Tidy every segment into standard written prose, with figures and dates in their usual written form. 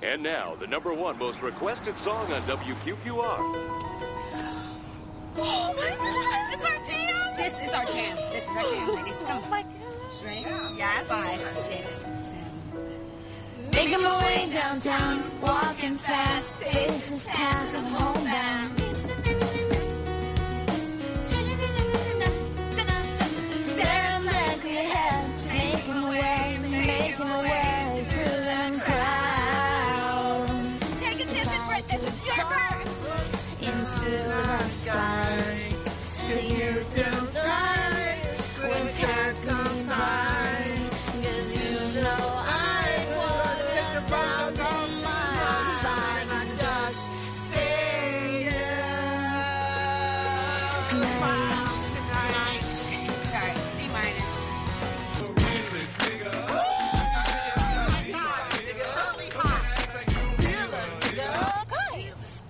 And now, the #1 most requested song on WQQR. Oh my God! It's our jam! This is our jam. This is our jam, ladies. Come on. Right? Yes. 5, 6, 7. Making my way downtown, walking fast, faces past, I'm homebound. Staring blankly ahead, making my way through the crowd. Take a deep breath. This is your bird. Into the sky, to you still time when passing by. 'Cause you know I was down on my side, I just say yes. Sorry, C minus. Guys,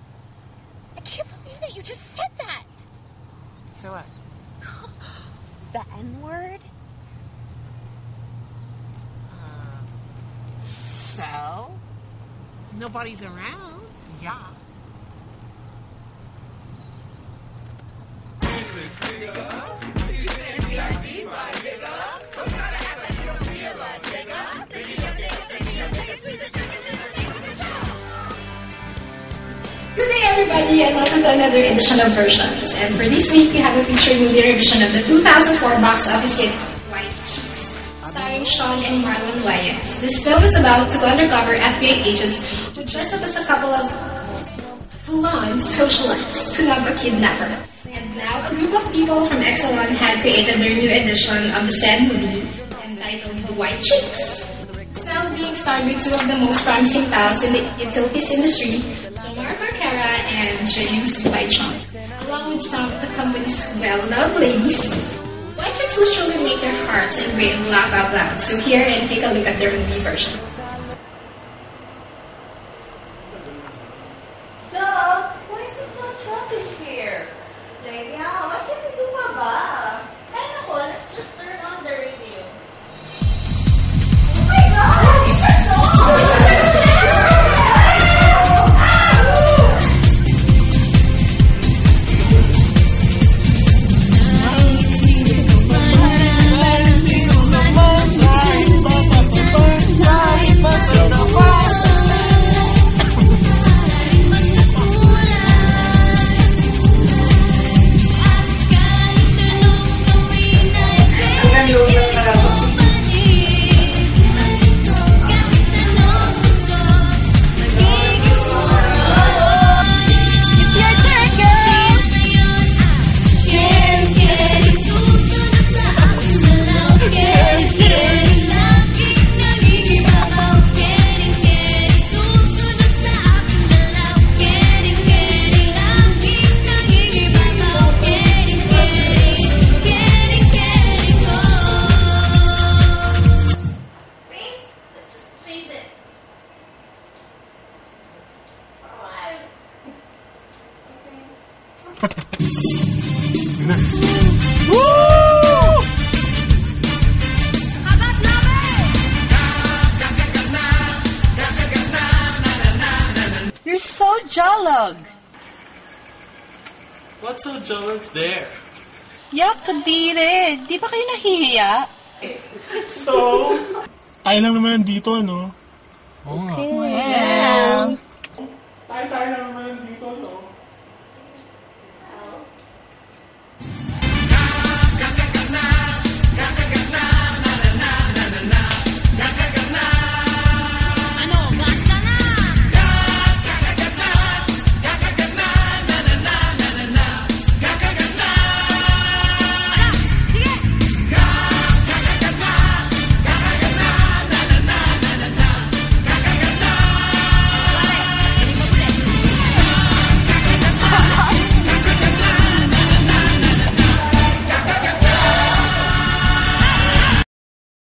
I can't believe that you just said that. Say what? The N-word? So? Nobody's around. Yeah. Good day everybody and welcome to another edition of Versions. And for this week, we have a featured movie revision of the 2004 box office hit White Chicks, starring Sean and Marlon Wayans. This film is about two undercover FBI agents who dress up as a couple of full-on socialites to love a kidnapper. And now, a group of people from Exelon had created their new edition of the said movie entitled The White Chicks. It's now being starred with two of the most promising talents in the utilities industry, Jomar Carcara and Shayoon Supay Chong, along with some of the company's well-loved ladies. White Chicks will truly make your hearts and brain laugh out loud. So here and take a look at their movie version. Duh! Why is it so traffic here? Like, yeah, why can't we do ba? Ay, naku, let's just turn on the radio. Oh my God! It's on! You're so jolog. What's so jealous there? Yak, kadire. Di ba kayo nahihiya? So? Tayo lang naman dito, no? Okay.